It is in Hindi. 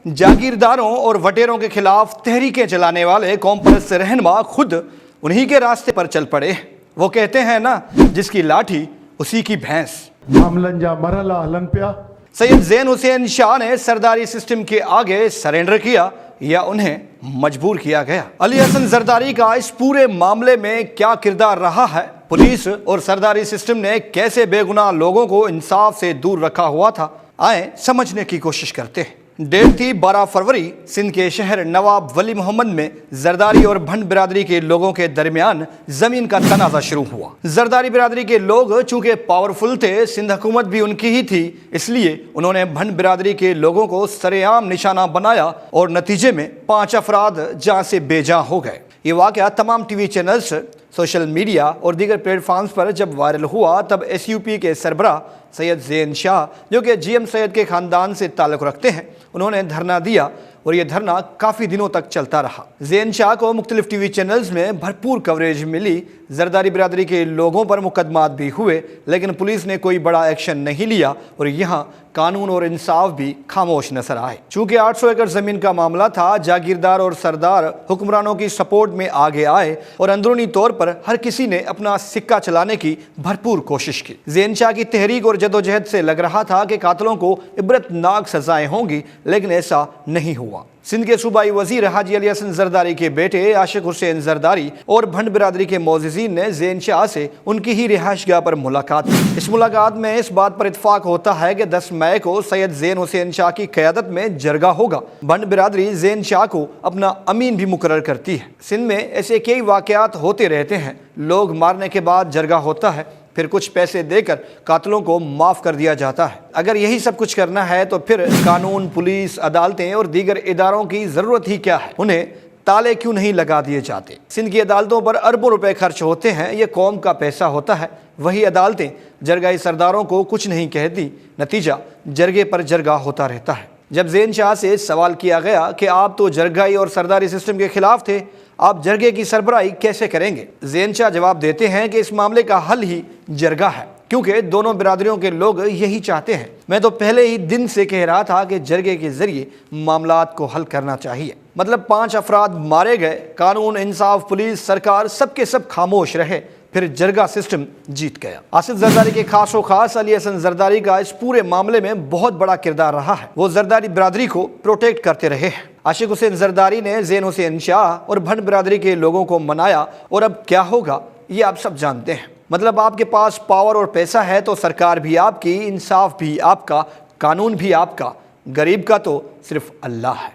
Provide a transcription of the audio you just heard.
जागीरदारों और वटेरों के खिलाफ तहरीकें चलाने वाले कौम परस्त रहनुमा खुद उन्हीं के रास्ते पर चल पड़े। वो कहते हैं ना, जिसकी लाठी उसी की भैंस। सैयद ज़ैन हुसैन शाह ने सरदारी सिस्टम के आगे सरेंडर किया या उन्हें मजबूर किया गया? अली हसन जरदारी का इस पूरे मामले में क्या किरदार रहा है? पुलिस और सरदारी सिस्टम ने कैसे बेगुनाह लोगों को इंसाफ से दूर रखा हुआ था? आए समझने की कोशिश करते हैं। डेट थी 12 फरवरी। सिंध के शहर नवाब वली मोहम्मद में जरदारी और भंड बिरादरी के लोगों के दरमियान जमीन का तनाजा शुरू हुआ। जरदारी बिरादरी के लोग चूंकि पावरफुल थे, सिंध हुकूमत भी उनकी ही थी, इसलिए उन्होंने भंड बिरादरी के लोगों को सरेआम निशाना बनाया और नतीजे में 5 अफराद जान से बेजां हो गए। ये वाक़या तमाम टीवी चैनल्स, सोशल मीडिया और दीगर प्लेटफॉर्म्स पर जब वायरल हुआ, तब SUP के सरबराह सैयद ज़ैन शाह, जो कि GM सैयद के ख़ानदान से ताल्लुक़ रखते हैं, उन्होंने धरना दिया और ये धरना काफ़ी दिनों तक चलता रहा। ज़ैन शाह को मुख्तलिफ टीवी चैनल्स में भरपूर कवरेज मिली। जरदारी बिरादरी के लोगों पर मुकदमात भी हुए, लेकिन पुलिस ने कोई बड़ा एक्शन नहीं लिया और यहाँ कानून और इंसाफ भी खामोश नजर आए। चूँकि 800 एकड़ ज़मीन का मामला था, जागीरदार और सरदार हुक्मरानों की सपोर्ट में आगे आए और अंदरूनी तौर पर हर किसी ने अपना सिक्का चलाने की भरपूर कोशिश की। ज़ैन शाह की तहरीक और जदोजहद से लग रहा था कि कातलों को इबरतनाक सजाएं होंगी, लेकिन ऐसा नहीं हुआ। सिंध के सूबाई वजीर हाजी अली हसन जरदारी के बेटे आशिक हुसैन जरदारी और भंड बिरादरी के मोअज़्ज़िज़ीन ने ज़ैन शाह से उनकी ही रिहाइशगाह पर मुलाकात की। इस मुलाकात में इस बात पर इत्फाक होता है कि 10 मई को सैयद ज़ैन हुसैन शाह की क़यादत में जरगा होगा। भंड बिरादरी ज़ैन शाह को अपना अमीन भी मुकर्रर करती है। सिंध में ऐसे कई वाक़यात होते रहते हैं। लोग मारने के बाद जरगा होता है, फिर कुछ पैसे देकर कातलों को माफ़ कर दिया जाता है। अगर यही सब कुछ करना है तो फिर कानून, पुलिस, अदालतें और दीगर इदारों की ज़रूरत ही क्या है? उन्हें ताले क्यों नहीं लगा दिए जाते? सिंध की अदालतों पर अरबों रुपए खर्च होते हैं, ये कौम का पैसा होता है। वही अदालतें जरगाई सरदारों को कुछ नहीं कहती, नतीजा जरगे पर जरगा होता रहता है। जब ज़ैन शाह से सवाल किया गया कि आप तो जरगाई और सरदारी सिस्टम के खिलाफ थे, आप जरगे की सरबराही कैसे करेंगे? ज़ैन शाह जवाब देते हैं कि इस मामले का हल ही जरगा है, क्योंकि दोनों बिरादरियों के लोग यही चाहते हैं। मैं तो पहले ही दिन से कह रहा था कि जरगे के जरिए मामलात को हल करना चाहिए। मतलब 5 अफराद मारे गए, कानून, इंसाफ, पुलिस, सरकार सबके सब खामोश रहे, फिर जरगा सिस्टम जीत गया। आसिफ जरदारी के खासो खास अली हसन जरदारी का इस पूरे मामले में बहुत बड़ा किरदार रहा है। वो जरदारी बिरादरी को प्रोटेक्ट करते रहे हैं। आशिक हुसैन जरदारी ने ज़ैन हुसैन शाह और भंड बिरादरी के लोगों को मनाया और अब क्या होगा ये आप सब जानते हैं। मतलब आपके पास पावर और पैसा है तो सरकार भी आपकी, इंसाफ भी आपका, कानून भी आपका, गरीब का तो सिर्फ अल्लाह है।